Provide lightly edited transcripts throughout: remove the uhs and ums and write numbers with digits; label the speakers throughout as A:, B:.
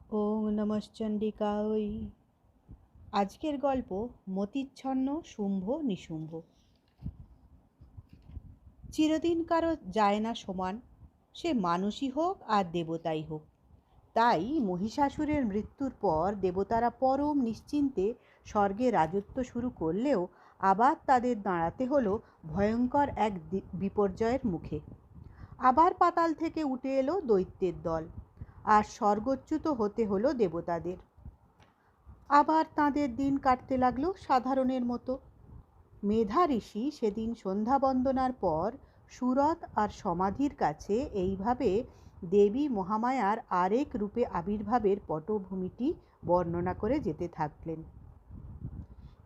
A: ওং নমশ্চণ্ডিকায়। আজকের গল্প মতিচ্ছন্ন শুম্ভ নিশুম্ভ। চিরদিন কারো যায় না সমান, সে মানুষই হোক আর দেবতাই হোক। তাই মহিষাসুরের মৃত্যুর পর দেবতারা পরম নিশ্চিন্তে স্বর্গে রাজত্ব শুরু করলেও আবার তাদের দাঁড়াতে হলো ভয়ঙ্কর এক বিপর্যয়ের মুখে। আবার পাতাল থেকে উঠে এলো দৈত্যের দল, আর স্বর্গচ্যুত হতে হলো দেবতাদের। আবার তাঁদের দিন কাটতে লাগলো সাধারণের মতো। মেধা ঋষি সেদিন সন্ধ্যা বন্দনার পর সুরত আর সমাধির কাছে এইভাবে দেবী মহামায়ার আরেক রূপে আবির্ভাবের পটভূমিটি বর্ণনা করে যেতে থাকলেন।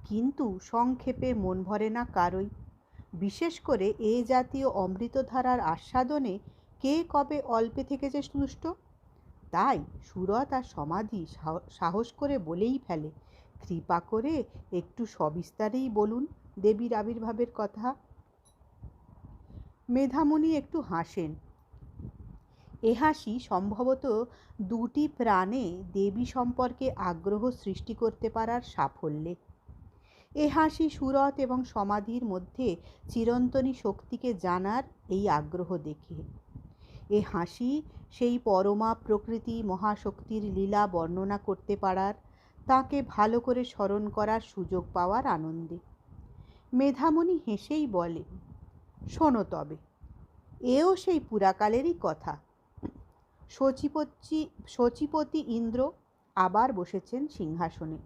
A: কিন্তু সংক্ষেপে মন ভরে না কারই। বিশেষ করে এ জাতীয় অমৃতধারার আস্বাদনে কে কবে অল্পে থেকেছে তুষ্ট। তাই সুরত আর সমাধি সাহস করে বলেই ফেলে, কৃপা করে একটু সবিস্তারেই বলুন দেবীর আবির্ভাবের কথা। মেধামণি একটু হাসেন। এ হাসি সম্ভবত দুটি প্রাণে দেবী সম্পর্কে আগ্রহ সৃষ্টি করতে পারার সাফল্যে। এ হাসি সুরত এবং সমাধির মধ্যে চিরন্তনী শক্তিকে জানার এই আগ্রহ দেখে। এ হাসি সেই পরমা প্রকৃতি মহাশক্তির লীলা বর্ণনা করতে পারার, তাকে ভালো করে স্মরণ করার সুযোগ পাওয়ার আনন্দে। মেধামণি হেসেই বলে, শোনো তবে, এও সেই পুরাকালেরই কথা। শচীপতি ইন্দ্র আবার বসেছেন সিংহাসনে।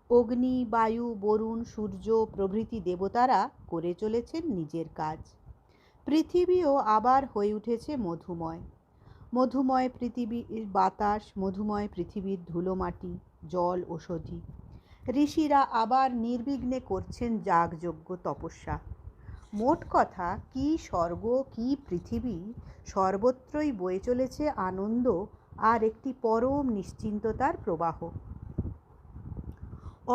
A: অগ্নি, বায়ু, বরুণ, সূর্য প্রভৃতি দেবতারা করে চলেছেন নিজের কাজ। পৃথিবীও আবার হয়ে উঠেছে মধুময়। মধুময় পৃথিবীর বাতাস, মধুময় পৃথিবীর ধুলোমাটি, জল, ঔষধি। ঋষিরা আবার নির্বিঘ্নে করছেন যাগযজ্ঞ, তপস্যা। মোট কথা, কি স্বর্গ কি পৃথিবী, সর্বত্রই বয়ে চলেছে আনন্দ আর একটি পরম নিশ্চিন্ততার প্রবাহ।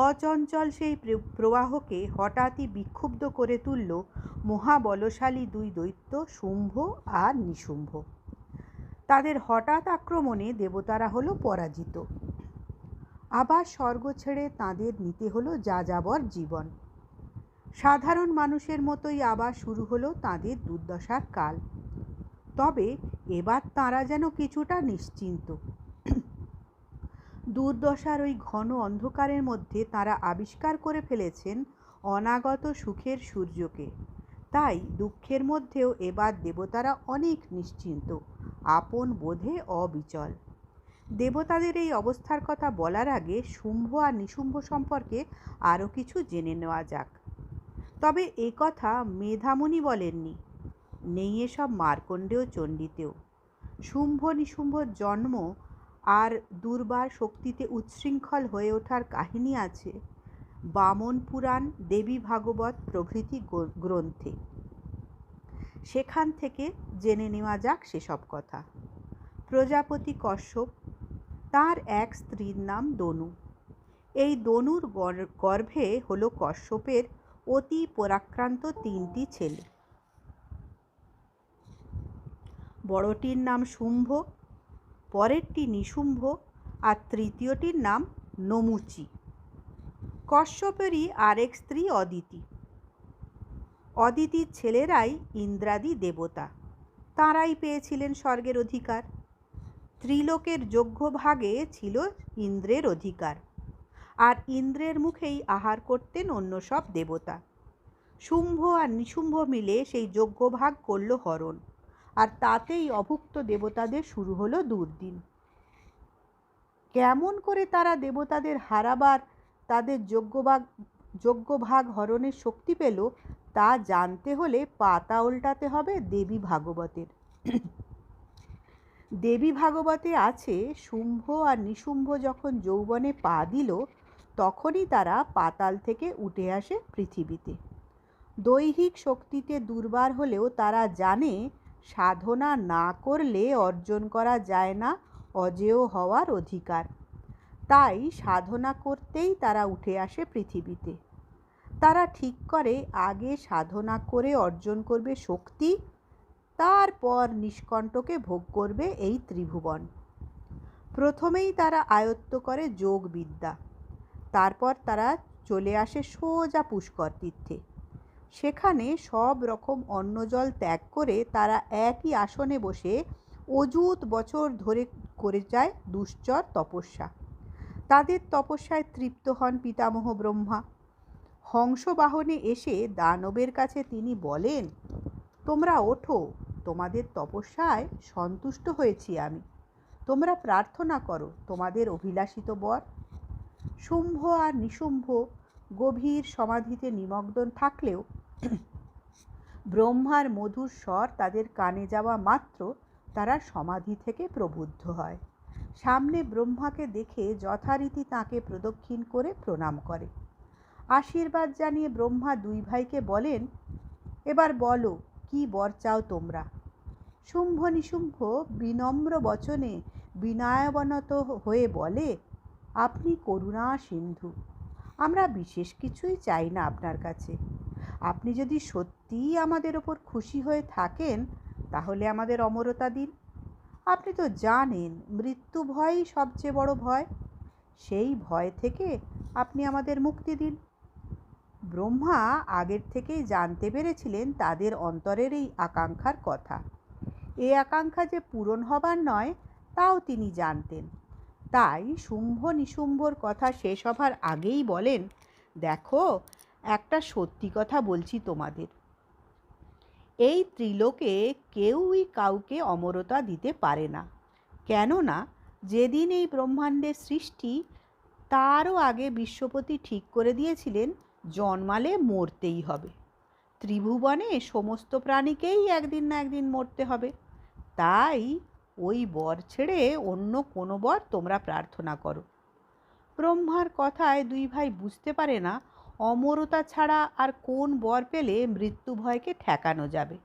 A: অচঞ্চল সেই প্রবাহকে হঠাৎই বিক্ষুব্ধ করে তুলল মহাবলশালী দুই দৈত্য শুম্ভ আর নিশুম্ভ। তাদের হঠাৎ আক্রমণে দেবতারা হলো পরাজিত। আবার স্বর্গ ছেড়ে তাদের নিতে হলো যাযাবর জীবন। সাধারণ মানুষের মতোই আবার শুরু হলো তাদের দুর্দশার কাল। তবে এবার তারা যেন কিছুটা নিশ্চিন্ত। দুর্দশার ওই ঘন অন্ধকারের মধ্যে তারা আবিষ্কার করে ফেলেছেন অনাগত সুখের সূর্যকে। তাই দুঃখের মধ্যেও এবার দেবতারা অনেক নিশ্চিন্ত, আপন বোধে অবিচল। দেবতাদের এই অবস্থার কথা বলার আগে শুম্ভ আর নিশুম্ভ সম্পর্কে আরও কিছু জেনে নেওয়া যাক। তবে এ কথা মেধামণি বলেননি, নেই এসব মার্কণ্ডেয় চণ্ডীতেও। শুম্ভ নিশুম্ভর জন্ম আর দুর্বার শক্তিতে উচ্ছৃঙ্খল হয়ে ওঠার কাহিনী আছে বামন পুরাণ, দেবী ভাগবত প্রভৃতি গ্রন্থে। সেখান থেকে জেনে নেওয়া যাক সেসব কথা। প্রজাপতি কশ্যপ, তার এক স্ত্রীর নাম দনু। এই দনুর গর্ভে হলো কশ্যপের অতি পরাক্রান্ত তিনটি ছেলে। বড়টির নাম শুম্ভ, পরেরটি নিশুম্ভ আর তৃতীয়টির নাম নমুচি। কশ্যপেরই আরেক স্ত্রী অদিতি। অদিতির ছেলেরাই ইন্দ্রাদি দেবতা, তাঁরাই পেয়েছিলেন স্বর্গের অধিকার। ত্রিলোকের যোগ্য ভাগে ছিল ইন্দ্রের অধিকার, আর ইন্দ্রের মুখেই আহার করতেন অন্য সব দেবতা। শুম্ভ আর নিশুম্ভ মিলে সেই যোগ্য ভাগ করল হরণ, আর তাতেই অভুক্ত দেবতাদের শুরু হলো দুর্দিন। কেমন করে তারা দেবতাদের হারাবার, তাদের যোগ্য ভাগ হরণের শক্তি পেল, তা জানতে হলে পাতা উল্টাতে হবে দেবী ভাগবতের। দেবী ভাগবতে আছে, শুম্ভ আর নিশুম্ভ যখন যৌবনে পা দিল, তখনই তারা পাতাল থেকে উঠে আসে পৃথিবীতে। দৈহিক শক্তিতে দুর্বার হলেও তারা জানে সাধনা না করলে অর্জন করা যায় না অজেয় হওয়ার অধিকার। তাই সাধনা করতেই তারা উঠে আসে পৃথিবীতে। তারা ঠিক করে আগে সাধনা করে অর্জন করবে শক্তি, তারপর নিষ্কণ্টকে ভোগ করবে এই ত্রিভুবন। প্রথমেই তারা আয়ত্ত করে যোগবিদ্যা, তারপর তারা চলে আসে সোজা পুষ্কর তীর্থে। সেখানে সব রকম অন্ন জল ত্যাগ করে তারা একই আসনে বসে অযুত বছর ধরে করে যায় দুশ্চর তপস্যা। তাদের তপস্যায় তৃপ্ত হন পিতামহ ব্রহ্মা। হংস বাহনে এসে দানবের কাছে তিনি বলেন, তোমরা ওঠো, তোমাদের তপস্যায় সন্তুষ্ট হয়েছি আমি, তোমরা প্রার্থনা করো তোমাদের অভিলাষিত বর। শুম্ভ আর নিশুম্ভ গভীর সমাধিতে নিমগ্ন থাকলেও ব্রহ্মার মধুর স্বর তাদের কানে যাওয়া মাত্র তারা সমাধি থেকে প্রবুদ্ধ হয়। সামনে ব্রহ্মাকে দেখে যথারীতি তাঁকে প্রদক্ষিণ করে প্রণাম করে। আশীর্বাদ জানিয়ে ব্রহ্মা দুই ভাইকে বলেন, এবার বলো কি বর চাও তোমরা। শুম্ভ নিশুম্ভ বিনম্র বচনে বিনয়াবনত হয়ে বলে, আপনি করুণা সিন্ধু, আমরা বিশেষ কিছুই চাই না আপনার কাছে। আপনি যদি সত্যিই আমাদের ওপর খুশি হয়ে থাকেন তাহলে আমাদের অমরতা দিন। আপনি তো জানেন মৃত্যু ভয়ই সবচেয়ে বড় ভয়, সেই ভয় থেকে আপনি আমাদের মুক্তি দিন। ব্রহ্মা আগের থেকেই জানতে পেরেছিলেন তাদের অন্তরের এই আকাঙ্ক্ষার কথা। এই আকাঙ্ক্ষা যে পূরণ হবার নয় তাও তিনি জানতেন। তাই শুম্ভ নিশুম্ভর কথা শেষ হবার আগেই বলেন, দেখো, একটা সত্যি কথা বলছি তোমাদের, এই ত্রিলোকে কেউই কাউকে অমরতা দিতে পারে না। কেননা যেদিন এই ব্রহ্মাণ্ডের সৃষ্টি, তারও আগে বিশ্বপতি ঠিক করে দিয়েছিলেন জন্মালে মরতেই হবে। ত্রিভুবনে সমস্ত প্রাণীকেই একদিন না একদিন মরতে হবে। তাই ওই বর ছেড়ে অন্য কোনো বর তোমরা প্রার্থনা করো। ব্রহ্মার কথায় দুই ভাই বুঝতে পারে না অমরতা ছাড়া আর কোন বর পেলে মৃত্যু ভয়কে ঠেকানো যাবে।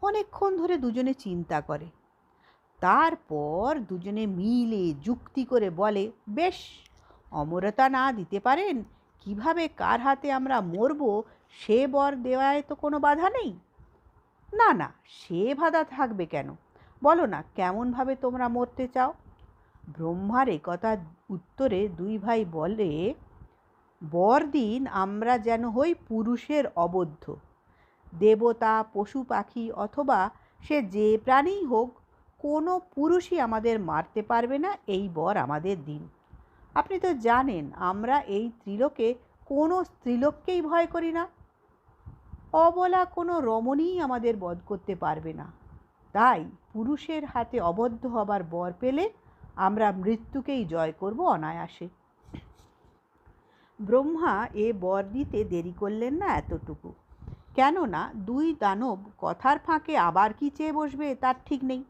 A: অনেকক্ষণ ধরে দুজনে চিন্তা করে। তারপর দুজনে মিলে যুক্তি করে বলে, বেশ, অমরতা না দিতে পারেন কিভাবে কার হাতে আমরা মরব সে বর দেওয়ায় তো কোনো বাধা নেই। না না, সে বাধা থাকবে কেন, বলো না কেমনভাবে তোমরা মরতে চাও। ব্রহ্মার একথা উত্তরে দুই ভাই বলে, বর দিন আমরা যেন হই পুরুষের অবদ্ধ। দেবতা, পশু পাখি অথবা সে যে প্রাণীই হোক, কোনো পুরুষই আমাদের মারতে পারবে না, এই বর আমাদের দিন। আপনি তো জানেন আমরা এই ত্রিলোকে কোনো স্ত্রীলোককেই ভয় করি না। অবলা কোনো রমণীই আমাদের বধ করতে পারবে না। তাই পুরুষের হাতে অবদ্ধ হবার বর পেলে আমরা মৃত্যুকেই জয় করব অনায়াসে। ব্রহ্মা এ বর দিতে দেরি করলেন না এতটুকু। কেননা দুই দানব কথার ফাঁকে আবার কি চেয়ে বসবে তার ঠিক নেই।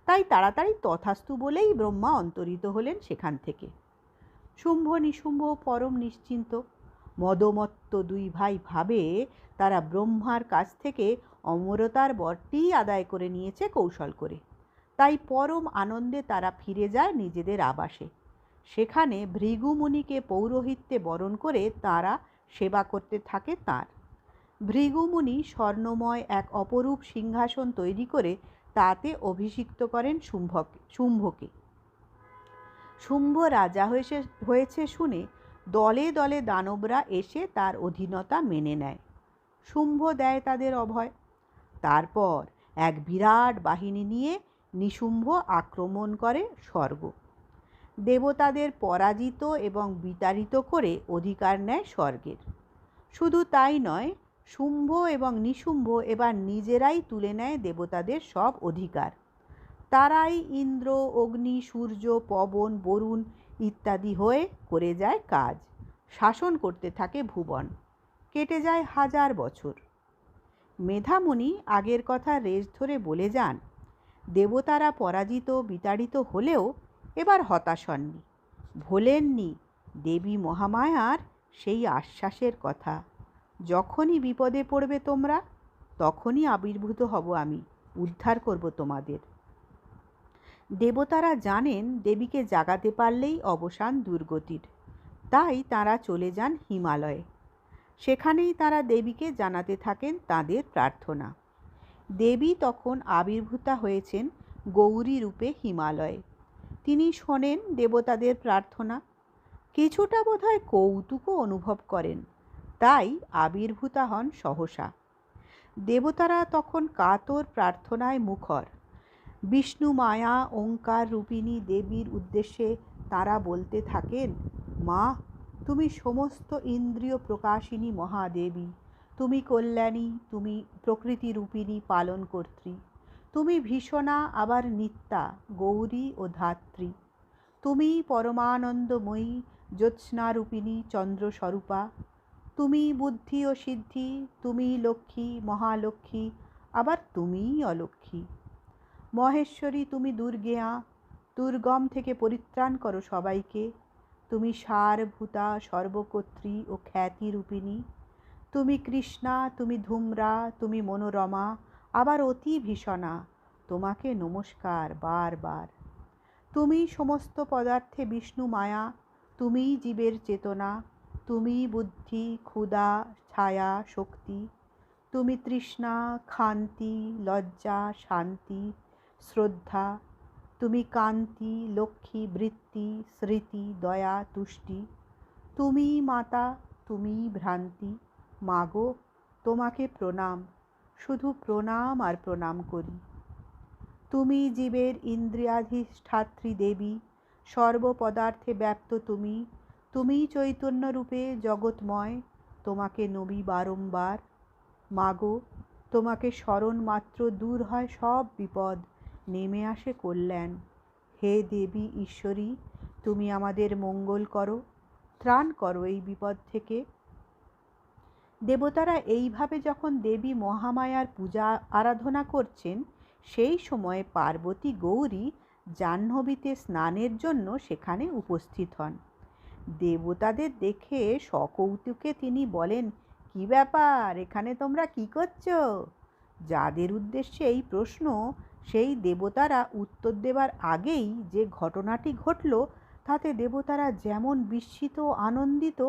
A: তাই তাড়াতাড়ি তথাস্তু বলেই ব্রহ্মা অন্তরিত হলেন সেখান থেকে। শুম্ভ নিশুম্ভ পরম নিশ্চিন্ত। মদমত্ত দুই ভাই ভাবে তারা ব্রহ্মার কাছ থেকে অমরতার বরটি আদায় করে নিয়েছে কৌশল করে। তাই পরম আনন্দে তারা ফিরে যায় নিজেদের আবাসে। সেখানে ভৃগুমুনিকে পৌরোহিত্যে বরণ করে তারা সেবা করতে থাকে তাঁর। ভৃগুমুনি স্বর্ণময় এক অপরূপ সিংহাসন তৈরি করে তাতে অভিষিক্ত করেন শুম্ভকে। শুম্ভ রাজা হয়েছে শুনে দলে দলে দানবরা এসে তার অধীনতা মেনে নেয়। শুম্ভ দেয় তাদের অভয়। তারপর এক বিরাট বাহিনী নিয়ে নিশুম্ভ আক্রমণ করে স্বর্গ। দেবতাদের পরাজিত এবং বিতাড়িত করে অধিকার নেয় স্বর্গের। শুধু তাই নয়, শুম্ভ এবং নিশুম্ভ এবার নিজেরাই তুলে নেয় দেবতাদের সব অধিকার। তারাই ইন্দ্র, অগ্নি, সূর্য, পবন, বরুণ ইত্যাদি হয়ে করে যায় কাজ। শাসন করতে থাকে ভুবন। কেটে যায় 1000 বছর। মেধামুনি আগের কথা রেশ ধরে বলে যান, দেবতারা পরাজিত বিতাড়িত হলেও এবার হতাশ হননি, ভোলেননি দেবী মহামায়ার সেই আশ্বাসের কথা, যখনই বিপদে পড়বে তোমরা তখনই আবির্ভূত হব আমি, উদ্ধার করব তোমাদের। দেবতারা জানেন দেবীকে জাগাতে পারলেই অবসান দুর্গতির। তাই তারা চলে যান হিমালয়ে। সেখানেই তারা দেবীকে জানাতে থাকেন তাদের প্রার্থনা। দেবী তখন আবির্ভূতা হয়েছেন গৌরী রূপে হিমালয়ে। তিনি শোনেন দেবতাদের প্রার্থনা, কিছুটা বোধহয় কৌতুকও অনুভব করেন, তাই আবির্ভূতা হন সহসা। দেবতারা তখন কাতর প্রার্থনায় মুখর। বিষ্ণু মায়া ওঙ্কার রূপিণী দেবীর উদ্দেশ্যে তারা বলতে থাকেন, মা, তুমি সমস্ত ইন্দ্রিয় প্রকাশিনী মহাদেবী, তুমি কল্যাণী, তুমি প্রকৃতি রূপিণী পালনকর্ত্রী, তুমি ভীষণা আবার নিত্যা, গৌরী ও ধাত্রী, তুমি পরমানন্দময়ী জ্যোৎস্নারূপিণী চন্দ্রস্বরূপা, তুমি বুদ্ধি ও সিদ্ধি, তুমি লক্ষ্মী মহালক্ষ্মী, আবার তুমিই অলক্ষ্মী। মহেশ্বরী, তুমি দুর্গেয়া, দুর্গম থেকে পরিত্রাণ করো সবাইকে, তুমি সারভূতা সর্বকর্ত্রী ও খ্যাতিরূপিণী, তুমি কৃষ্ণা, তুমি ধূম্রা, তুমি মনোরমা, আবার অতি ভীষণা, তোমাকে নমস্কার বারবার। তুমি সমস্ত পদার্থে বিষ্ণু মায়া, তুমিই জীবের চেতনা, তুমি বুদ্ধি ক্ষুধা ছায়া শক্তি, তুমি তৃষ্ণা ক্ষান্তি লজ্জা শান্তি শ্রদ্ধা, তুমি কান্তি লক্ষ্মী বৃত্তি স্মৃতি দয়া তুষ্টি, তুমি মাতা, তুমি ভ্রান্তি। মাগো, তোমাকে প্রণাম, শুধু প্রণাম আর প্রণাম করি। তুমি জীবের ইন্দ্রিয়াধিষ্ঠাত্রী দেবী, সর্বপদার্থে ব্যাপ্ত তুমি, তুমিই চৈতন্যরূপে জগৎময়, তোমাকে নবী বারংবার। মাগো, তোমাকে স্মরণ মাত্র দূর হয় সব বিপদ, নেমে আসে কল্যাণ। হে দেবী ঈশ্বরী, তুমি আমাদের মঙ্গল করো, ত্রাণ করো এই বিপদ থেকে। দেবতারা এইভাবে যখন দেবী মহামায়ার পূজা আরাধনা করছেন, সেই সময়ে পার্বতী গৌরী জাহ্নবীতে স্নানের জন্য সেখানে উপস্থিত হন। দেবতাদের দেখে সকৌতুকে তিনি বলেন, কি ব্যাপার, এখানে তোমরা কি করছো? যাদের উদ্দেশ্যে এই প্রশ্ন, সেই দেবতারা উত্তর দেবার আগেই যে ঘটনাটি ঘটল, তাতে দেবতারা যেমন বিস্মিত আনন্দিত,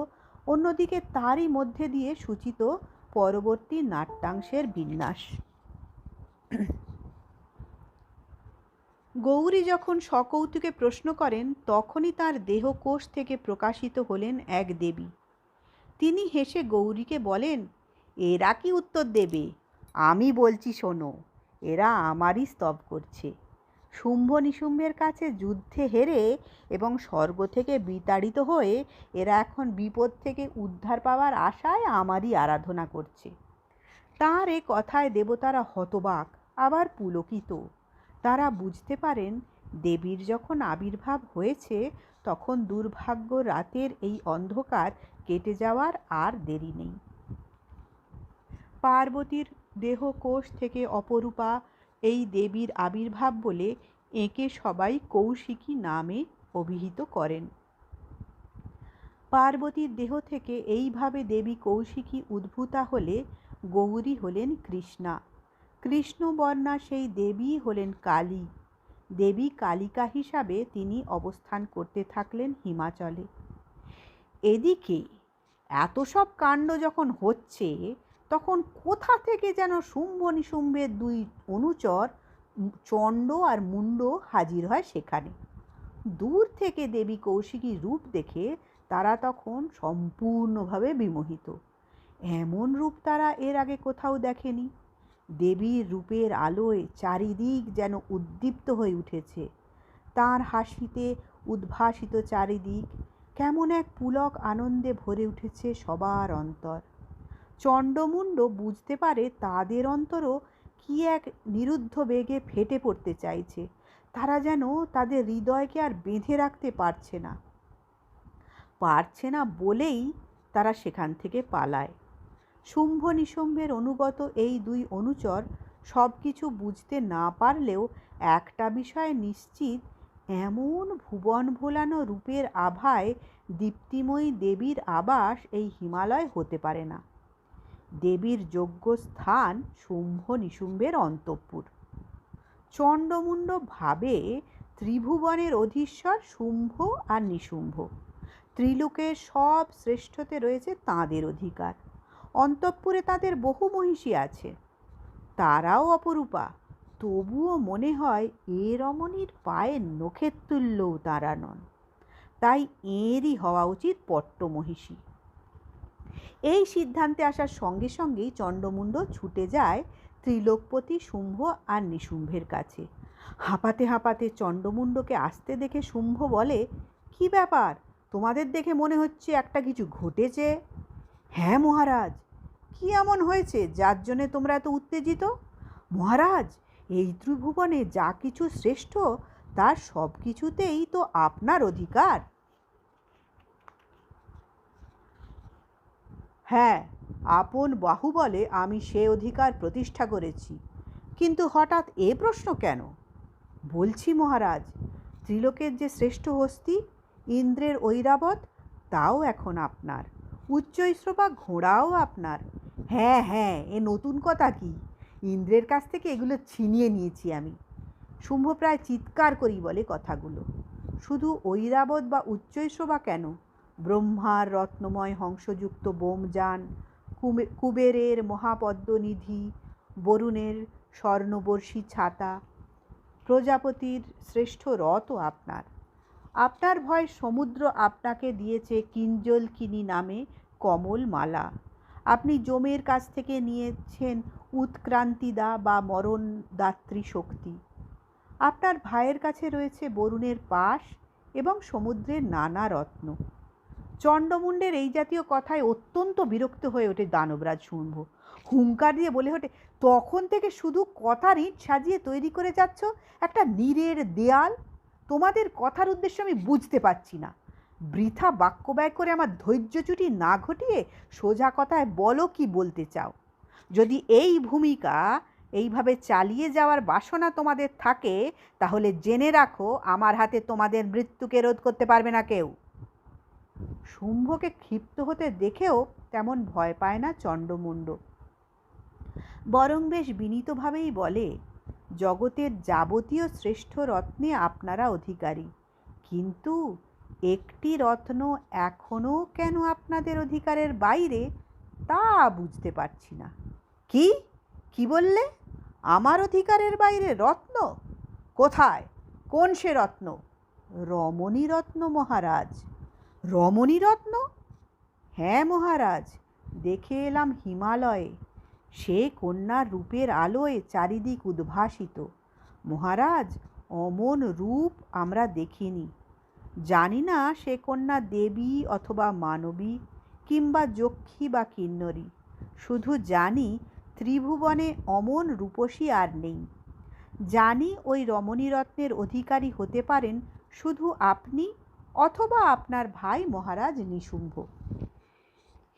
A: অন্যদিকে তারই মধ্যে দিয়ে সূচিত পরবর্তী নাট্যাংশের বিন্যাস। গৌরী যখন সকৌতুকে প্রশ্ন করেন, তখনই তার দেহকোষ থেকে প্রকাশিত হলেন এক দেবী। তিনি হেসে গৌরীকে বলেন, এরা কি উত্তর দেবে? আমি বলছি শোনো, এরা আমারই স্তব করছে। শুম্ভ নিশুম্ভের কাছে যুদ্ধে হেরে এবং স্বর্গ থেকে বিতাড়িত হয়ে এরা এখন বিপদ থেকে উদ্ধার পাওয়ার আশায় আমারই আরাধনা করছে। তার এ কথায় দেবতারা হতবাক, আবার পুলকিত। তারা বুঝতে পারেন, দেবীর যখন আবির্ভাব হয়েছে, তখন দুর্ভাগ্য রাতের এই অন্ধকার কেটে যাওয়ার আর দেরি নেই। পার্বতীর দেহকোষ থেকে অপরূপা এই দেবীর আবির্ভাব বলে একে সবাই কৌশিকী নামে অভিহিত করেন। পার্বতীর দেহ থেকে এইভাবে দেবী কৌশিকী উদ্ভূতা হলে গৌরী হলেন কৃষ্ণা। কৃষ্ণবর্ণা সেই দেবী হলেন কালী। দেবী কালিকা হিসাবে তিনি অবস্থান করতে থাকলেন হিমাচলে। এদিকে এত সব কাণ্ড যখন হচ্ছে, তখন কোথা থেকে যেন শুম্ভ নিশুম্ভের দুই অনুচর চণ্ড আর মুণ্ড হাজির হয় সেখানে। দূর থেকে দেবী কৌশিকীর রূপ দেখে তারা তখন সম্পূর্ণভাবে বিমোহিত। এমন রূপ তারা এর আগে কোথাও দেখেনি। দেবীর রূপের আলোয় চারিদিক যেন উদ্দীপ্ত হয়ে উঠেছে। তার হাসিতে উদ্ভাসিত চারিদিক, কেমন এক পুলক আনন্দে ভরে উঠেছে সবার অন্তর। চণ্ডমুণ্ড বুঝতে পারে তাদের অন্তরও কি এক নিরুদ্ধ বেগে ফেটে পড়তে চাইছে। তারা যেন তাদের হৃদয়কে আর বেঁধে রাখতে পারছে না বলেই তারা সেখান থেকে পালায়। শুম্ভ নিশুম্ভের অনুগত এই দুই অনুচর সব কিছু বুঝতে না পারলেও একটা বিষয়ে নিশ্চিত, এমন ভুবন ভোলানো রূপের আভায় দীপ্তিময়ী দেবীর আবাস এই হিমালয় হতে পারে না। দেবীর যোগ্য স্থান শুম্ভ নিশুম্ভের অন্তঃপুর। চণ্ডমুণ্ড ভাবে ত্রিভুবনের অধীশ্বর শুম্ভ আর নিশুম্ভ। ত্রিলোকের সব শ্রেষ্ঠতে রয়েছে তাঁদের অধিকার। অন্তঃপুরে তাদের বহু মহিষী আছে, তারাও অপরূপা। তবুও মনে হয় এ রমণীর পায়ের নখের তুল্যও তারা নন, তাই এঁরই হওয়া উচিত পট্টমহিষী। এই সিদ্ধান্তে আসার সঙ্গে সঙ্গেই চণ্ডমুণ্ড ছুটে যায় ত্রিলোকপতি শুম্ভ আর নিশুম্ভের কাছে। হাঁপাতে হাঁপাতে চণ্ডমুণ্ডকে আসতে দেখে শুম্ভ বলে, কি ব্যাপার, তোমাদের দেখে মনে হচ্ছে একটা কিছু ঘটেছে। হ্যাঁ মহারাজ, কি এমন হয়েছে যার জন্যে তোমরা এত উত্তেজিত? মহারাজ, এই ত্রিভুবনে যা কিছু শ্রেষ্ঠ তার সব কিছুতেই তো আপনার অধিকার। হ্যাঁ, আপন বাহুবলে আমি সে অধিকার প্রতিষ্ঠা করেছি, কিন্তু হঠাৎ এ প্রশ্ন কেন? বলছি মহারাজ, ত্রিলোকের যে শ্রেষ্ঠ হস্তি ইন্দ্রের ঐরাবত, তাও এখন আপনার। উচ্চৈশ্রবা ঘোড়াও আপনার। হ্যাঁ হ্যাঁ, এ নতুন কথা কি? ইন্দ্রের কাছ থেকে এগুলো ছিনিয়ে নিয়েছি আমি। শুম্ভ প্রায় চিৎকার করি বলে কথাগুলো। শুধু ঐরাবত বা উচ্চৈশ্রবা কেন, ব্রহ্মার রত্নময় হংসযুক্ত বোমযান, কুবেরের মহাপদ্মনিধি, বরুণের স্বর্ণবর্ষী ছাতা, প্রজাপতির শ্রেষ্ঠ রথও আপনার। আপনার ভয় সমুদ্র আপনাকে দিয়েছে কিঞ্জলকিনী নামে কমল মালা। আপনি যমের কাছ থেকে নিয়েছেন উৎক্রান্তিদা বা মরণদাত্রী শক্তি। আপনার ভাইয়ের কাছে রয়েছে বরুণের পাশ এবং সমুদ্রের নানা রত্ন। চণ্ডমুণ্ডের এই জাতীয় কথায় অত্যন্ত বিরক্ত হয়ে ওঠে দানবরাজ শুম্ভ। হুঙ্কার দিয়ে বলে ওঠে, তখন থেকে শুধু কথার ইট সাজিয়ে তৈরি করে যাচ্ছ একটা নীরের দেয়াল। তোমাদের কথার উদ্দেশ্য আমি বুঝতে পারছি না। বৃথা বাক্য ব্যয় করে আমার ধৈর্যচ্যুতি না ঘটিয়ে সোজা কথায় বলো কি বলতে চাও। যদি এই ভূমিকা এইভাবে চালিয়ে যাওয়ার বাসনা তোমাদের থাকে, তাহলে জেনে রাখো আমার হাতে তোমাদের মৃত্যুকে রোধ করতে পারবে না কেউ। শুম্ভকে ক্ষিপ্ত হতে দেখেও তেমন ভয় পায় না চণ্ডমুণ্ড, বরং বেশ বিনীতভাবেই বলে, জগতের যাবতীয় শ্রেষ্ঠ রত্নে আপনারা অধিকারী, কিন্তু একটি রত্ন এখনও কেন আপনাদের অধিকারের বাইরে তা বুঝতে পারছি না। কি কি বললে? আমার অধিকারের বাইরে রত্ন? কোথায়? কোন সে রত্ন? রমণী রত্ন মহারাজ। রমণী রত্ন? হ্যাঁ মহারাজ, দেখে এলাম হিমালয়ে। সে কন্যার রূপের আলোয় চারিদিক উদ্ভাসিত। মহারাজ, অমন রূপ আমরা দেখিনি। জানি না সে কন্যা দেবী অথবা মানবী, কিংবা যক্ষী বা কিন্নরী। শুধু জানি ত্রিভুবনে অমন রূপসী আর নেই। জানি ওই রমণী রত্নের অধিকারী হতে পারেন শুধু আপনি অথবা আপনার ভাই মহারাজ নিশুম্ভ।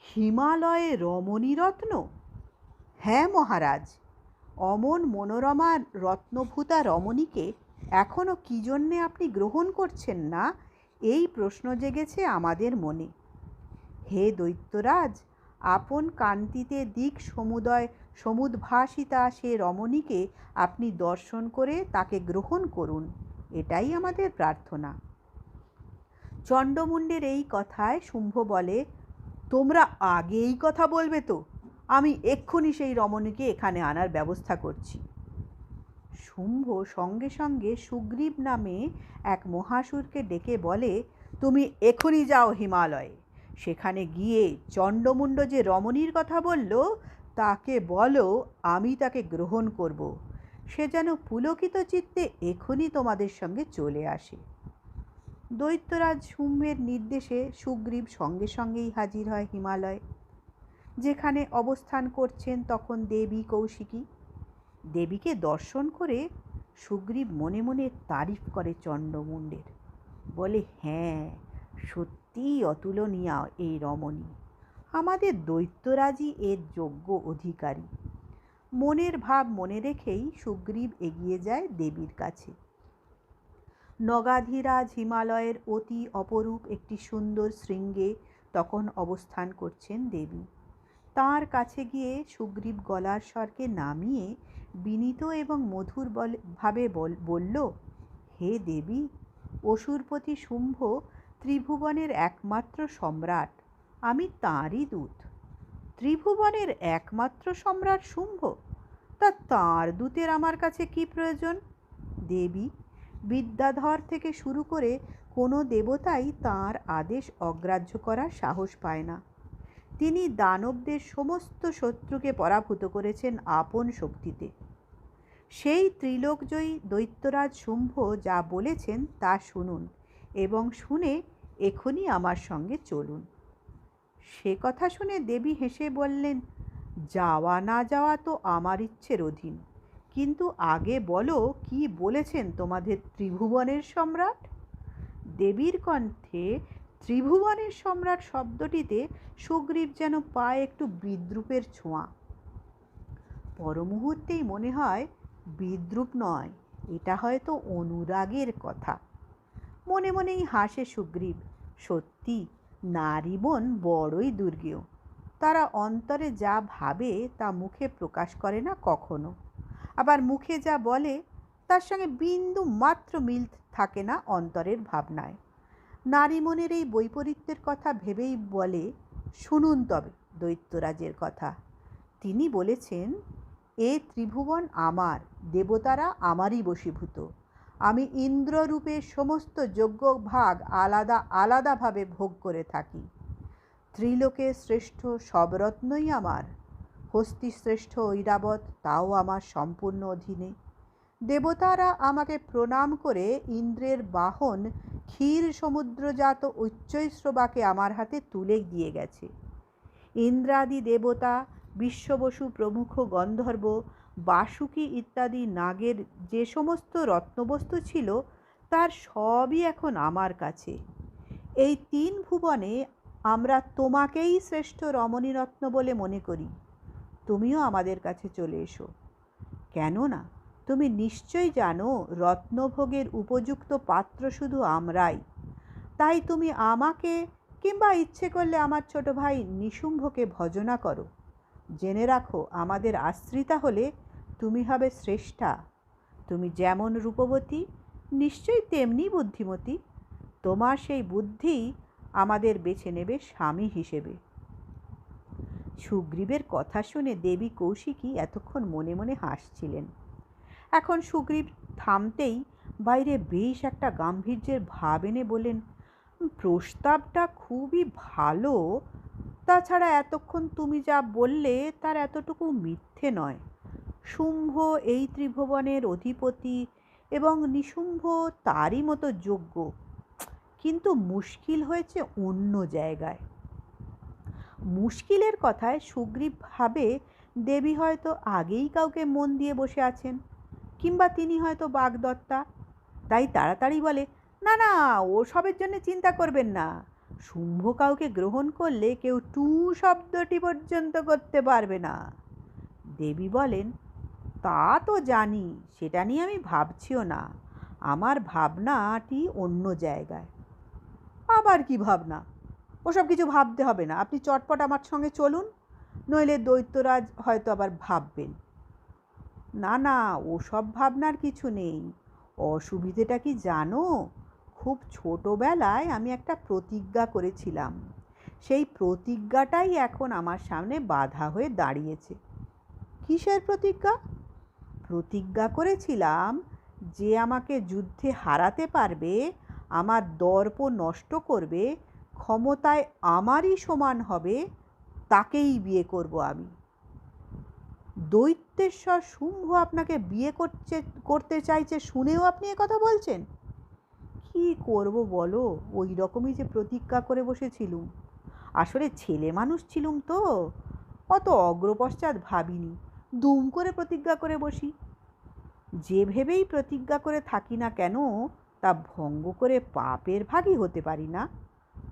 A: হিমালয়ে রমণী রত্ন? হ্যাঁ মহারাজ, অমন মনোরমা রত্নভূতা রমণীকে এখনও কী জন্যে আপনি গ্রহণ করছেন না, এই প্রশ্ন জেগেছে আমাদের মনে। হে দৈত্যরাজ, আপন কান্তিতে দিক সমুদ্ভাসিতা সে রমণীকে আপনি দর্শন করে তাকে গ্রহণ করুন, এটাই আমাদের প্রার্থনা। চণ্ডমুণ্ডের এই কথায় শুম্ভ বলে, তোমরা আগে এই কথা বলবে তো? আমি এক্ষুনি সেই রমণীকে এখানে আনার ব্যবস্থা করছি। শুম্ভ সঙ্গে সঙ্গে সুগ্রীব নামে এক মহাসুরকে ডেকে বলে, তুমি এক্ষুনি যাও হিমালয়ে। সেখানে গিয়ে চণ্ডমুণ্ড যে রমণীর কথা বলল তাকে বলো আমি তাকে গ্রহণ করব। সে যেন পুলকিত চিত্তে এক্ষুনি তোমাদের সঙ্গে চলে আসে। দৈত্যরাজ শুম্ভের নির্দেশে সুগ্রীব সঙ্গে সঙ্গেই হাজির হয় হিমালয়ে। যেখানে অবস্থান করছেন তখন দেবী কৌশিকী। দেবীকে দর্শন করে সুগ্রীব মনে মনে তারিফ করে চণ্ডমুণ্ডের। বলে, হ্যাঁ, সত্যিই অতুলনীয়া এই রমণী। আমাদের দৈত্যরাজই এর যোগ্য অধিকারী। মনের ভাব মনে রেখেই সুগ্রীব এগিয়ে যায় দেবীর কাছে। নগাধিরাজ হিমালয়ের অতি অপরূপ একটি সুন্দর শৃঙ্গে তখন অবস্থান করছেন দেবী। তাঁর কাছে গিয়ে সুগ্রীব গলার স্বরকে নামিয়ে বিনীত এবং মধুর ভাবে বলল, হে দেবী, অসুরপতি শুম্ভ ত্রিভুবনের একমাত্র সম্রাট, আমি তাঁরই দূত। ত্রিভুবনের একমাত্র সম্রাট শুম্ভ? তা তাঁর দূতের আমার কাছে কি প্রয়োজন? দেবী, বিদ্যাধর থেকে শুরু করে কোনো দেবতাই তাঁর আদেশ অগ্রাহ্য করার সাহস পায় না। তিনি দানবদের সমস্ত শত্রুকে পরাভূত করেছেন আপন শক্তিতে। সেই ত্রিলোকজয়ী দৈত্যরাজ শুম্ভ যা বলেছেন তা শুনুন এবং শুনে এখনই আমার সঙ্গে চলুন। সে কথা শুনে দেবী হেসে বললেন, যাওয়া না যাওয়া তো আমার ইচ্ছের অধীন, কিন্তু আগে বলো কি বলেছেন তোমাদের ত্রিভুবনের সম্রাট? দেবীর কণ্ঠে ত্রিভুবনের সম্রাট শব্দটিতে সুগ্রীব যেন পায় একটু বিদ্রূপের ছোঁয়া। পরমুহূর্তেই মনে হয় বিদ্রূপ নয়, এটা হয়তো অনুরাগের কথা। মনে মনেই হাসে সুগ্রীব। সত্যি নারী মন বড়ই দুর্গেয়। তারা অন্তরে যা ভাবে তা মুখে প্রকাশ করে না কখনো, আবার মুখে যা বলে তার সঙ্গে বিন্দু মাত্র মিল থাকে না অন্তরের ভাবনায়। নারী মনের এই বৈপরীত্যের কথা ভেবেই বলে, শুনুন তবে দৈত্যরাজের কথা। তিনি বলেছেন, এ ত্রিভুবন আমার, দেবতারা আমারই বশীভূত। আমি ইন্দ্ররূপে সমস্ত যোগ্য ভাগ আলাদা আলাদাভাবে ভোগ করে থাকি। ত্রিলোকে শ্রেষ্ঠ সব রত্নই আমার। হস্তি শ্রেষ্ঠ ঐরাবত, তাও আমার সম্পূর্ণ অধীনে। দেবতারা আমাকে প্রণাম করে ইন্দ্রের বাহন ক্ষীর সমুদ্রজাত উচ্চৈশ্রবাকে আমার হাতে তুলে দিয়ে গেছে। ইন্দ্রাদি দেবতা, বিশ্ববসু প্রমুখ গন্ধর্ব, বাসুকী ইত্যাদি নাগের যে সমস্ত রত্নবস্তু ছিল তার সবই এখন আমার কাছে। এই তিন ভুবনে আমরা তোমাকেই শ্রেষ্ঠ রমণীরত্ন বলে মনে করি। তুমিও আমাদের কাছে চলে এসো। কেননা তুমি নিশ্চয়ই জানো রত্নভোগের উপযুক্ত পাত্র শুধু আমরাই। তাই তুমি আমাকে কিংবা ইচ্ছে করলে আমার ছোট ভাই নিশুম্ভকে ভজনা করো। জেনে রাখো, আমাদের আশ্রিতা হলে তুমি হবে শ্রেষ্ঠা। তুমি যেমন রূপবতী, নিশ্চয়ই তেমনি বুদ্ধিমতী। তোমার সেই বুদ্ধি আমাদের বেছে নেবে স্বামী হিসেবে। সুগ্রীবের কথা শুনে দেবী কৌশিকী এতক্ষণ মনে মনে হাসছিলেন। এখন সুগ্রীব থামতেই বাইরে বেশ একটা গাম্ভীর্যের ভাব এনে বলেন, প্রস্তাবটা খুবই ভালো। তাছাড়া এতক্ষণ তুমি যা বললে তার এতটুকু মিথ্যে নয়। শুম্ভ এই ত্রিভুবনের অধিপতি এবং নিশুম্ভ তারই মতো যোগ্য, কিন্তু মুশকিল হয়েছে অন্য জায়গায়। মুশকিলের কথায় সুগ্রীব ভাবে দেবী হয়তো আগেই কাউকে মন দিয়ে বসে আছেন, কিংবা তিনি হয়তো বাগদত্তা। তাই তাড়াতাড়ি বলে, না না, ও সবের জন্য চিন্তা করবেন না। শুম্ভ কাউকে গ্রহণ করলে কেউ টু শব্দটি পর্যন্ত করতে পারবে না। দেবী বলেন, তা তো জানি, সেটা নিয়ে আমি ভাবছিও না। আমার ভাবনাটি অন্য জায়গায়। আবার কি ভাবনা? ওসব কিছু ভাবতে হবে না, আপনি চটপট আমার সঙ্গে চলুন, নইলে দৈত্যরাজ হয়তো আবার ভাববেন। না না, ওসব ভাবনার কিছু নেই। অসুবিধেটা কি জানো? খুব ছোটোবেলায় আমি একটা প্রতিজ্ঞা করেছিলাম। সেই প্রতিজ্ঞাটাই এখন আমার সামনে বাধা হয়ে দাঁড়িয়েছে। কিসের প্রতিজ্ঞা? প্রতিজ্ঞা করেছিলাম যে আমাকে যুদ্ধে হারাতে পারবে, আমার দর্প নষ্ট করবে, ক্ষমতায় আমারই সমান হবে, তাকেই বিয়ে করব আমি। দৈত্যেশ্বর শুম্ভ আপনাকে বিয়ে করতে চাইছে শুনেও আপনি কথা বলছেন? কি করব বলো, ওই রকমই যে প্রতিজ্ঞা করে বসেছিলুম। আসলে ছেলে মানুষ ছিলুম তো, অত অগ্রপশ্চাৎ ভাবিনি, দুম করে প্রতিজ্ঞা করে বসি। যে ভেবেই প্রতিজ্ঞা করে থাকি না কেন, তা ভঙ্গ করে পাপের ভাগী হতে পারি না।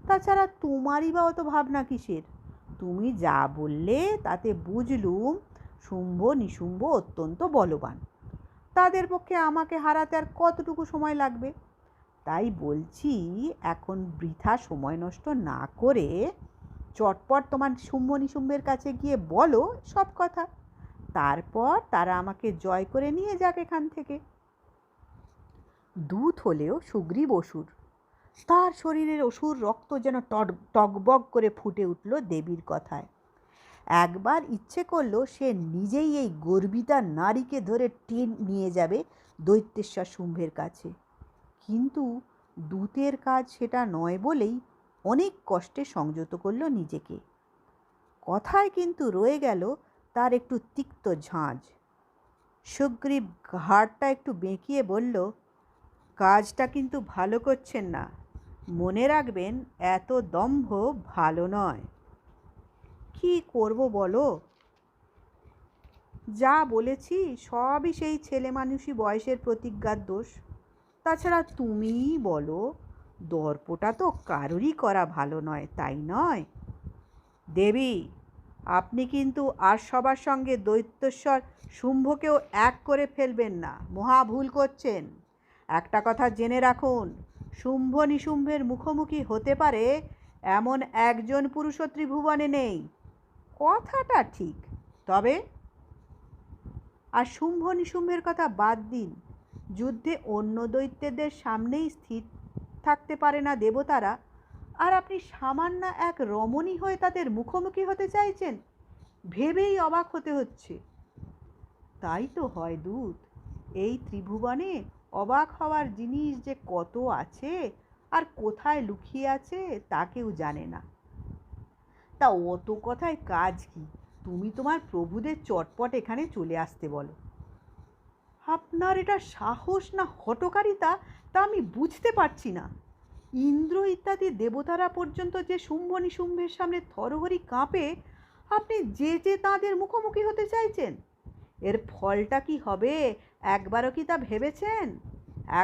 A: তাছাড়া তোমারই বা অত ভাবনা কিসের? তুমি যা বললে তাতে বুঝলুম শুম্ভ নিশুম্ভ অত্যন্ত বলবান। তাদের পক্ষে আমাকে হারাতে আর কতটুকু সময় লাগবে? তাই বলছি, এখন বৃথা সময় নষ্ট না করে চটপট তোমার শুম্ভ নিশুম্ভের কাছে গিয়ে বলো সব কথা। তারপর তারা আমাকে জয় করে নিয়ে যাক এখান থেকে। দূত হলেও সুগ্রীব অসুর। তার শরীরের অসুর রক্ত যেন টগবগ করে ফুটে উঠল দেবীর কথায়। একবার ইচ্ছে করলো সে নিজেই এই গর্বিতা নারীকে ধরে নিয়ে যাবে দৈত্যেশ্বর শুম্ভের কাছে, কিন্তু দূতের কাজ সেটা নয় বলেই অনেক কষ্টে সংযত করল নিজেকে। কথায় কিন্তু রয়ে গেল তার একটু তিক্ত ঝাঁঝ। সুগ্রীব ঘাড়টা একটু বেঁকিয়ে বলল, কাজটা কিন্তু ভালো করছেন না, মনে রাখবেন এত দম্ভ ভালো নয়। কি করব বলো? যা বলেছি সবই সেই ছেলে মানুষই বয়সের প্রতিজ্ঞার দোষ। তাছাড়া তুমিই বলো, দর্পটা তো কারোরই করা ভালো নয়, তাই নয়? দেবী, আপনি কিন্তু আর সবার সঙ্গে দৈত্যেশ্বর শুম্ভকেও এক করে ফেলবেন না, মহা ভুল করছেন। একটা কথা জেনে রাখুন, শুম্ভ নিশুম্ভের মুখোমুখি হতে পারে এমন একজন পুরুষও ত্রিভুবনে নেই। কথাটা ঠিক, তবে আর শুম্ভ নিশুম্ভের কথা বাদ দিন, যুদ্ধে অন্য দৈত্যদের সামনেই স্থির থাকতে পারে না দেবতারা, আর আপনি সামান্য এক রমণী হয়ে তাদের মুখোমুখি হতে চাইছেন, ভেবেই অবাক হতে হচ্ছে। তাই তো হয় দূত, এই ত্রিভুবনে অবাক হওয়ার জিনিস যে কত আছে আর কোথায় লুকিয়ে আছে তা কেউ জানে না। তা অত কথায় কাজ কি? তুমি তোমার প্রভুদের চটপট এখানে চলে আসতে বলো। আপনার এটা সাহস না হঠকারিতা তা আমি বুঝতে পারছি না। ইন্দ্র ইত্যাদি দেবতারা পর্যন্ত যে শুম্ভ নিশুম্ভের সামনে থরহরি কাঁপে, আপনি যে তাঁদের মুখোমুখি হতে চাইছেন, এর ফলটা কি হবে একবারও কি তা ভেবেছেন?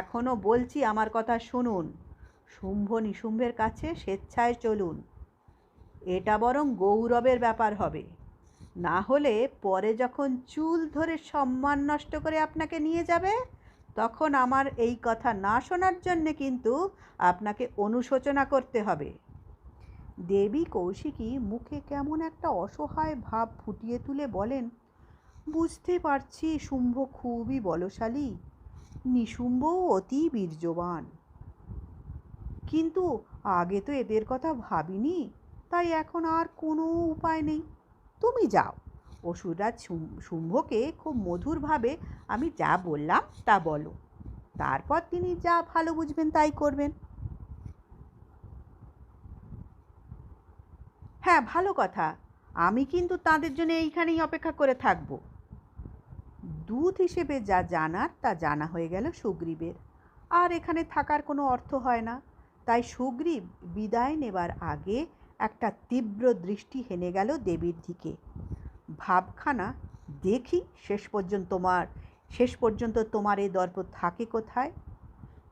A: এখনো বলছি, আমার কথা শুনুন। শুম্ভ নিশুম্ভের কাছে স্বেচ্ছায় চলুন, এটা বরং গৌরবের ব্যাপার হবে। না হলে পরে যখন চুল ধরে সম্মান নষ্ট করে আপনাকে নিয়ে যাবে, তখন আমার এই কথা না শোনার জন্যে কিন্তু আপনাকে অনুশোচনা করতে হবে। দেবী কৌশিকী মুখে কেমন একটা অসহায় ভাব ফুটিয়ে তুলে বলেন, বুঝতে পারছি শুম্ভ খুবই বলশালী, নিশুম্ভও অতি বীর্যবান, কিন্তু আগে তো এদের কথা ভাবিনি, তাই এখন আর কোনো উপায় নেই। তুমি যাও, অসুররাজ শুম্ভকে খুব মধুরভাবে আমি যা বললাম তা বলো, তারপর তিনি যা ভালো বুঝবেন তাই করবেন। হ্যাঁ, ভালো কথা, আমি কিন্তু তাদের জন্য এইখানেই অপেক্ষা করে থাকব। দূত হিসেবে যা জানার তা জানা হয়ে গেল সুগ্রীবের, আর এখানে থাকার কোনো অর্থ হয় না। তাই সুগ্রীব বিদায় নেবার আগে একটা তীব্র দৃষ্টি হেনে গেল দেবীর দিকে। ভাবখানা, দেখি শেষ পর্যন্ত তোমার এ দর্প থাকে কোথায়।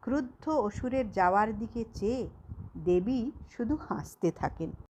A: ক্রুদ্ধ অসুরের যাওয়ার দিকে চেয়ে দেবী শুধু হাসতে থাকেন।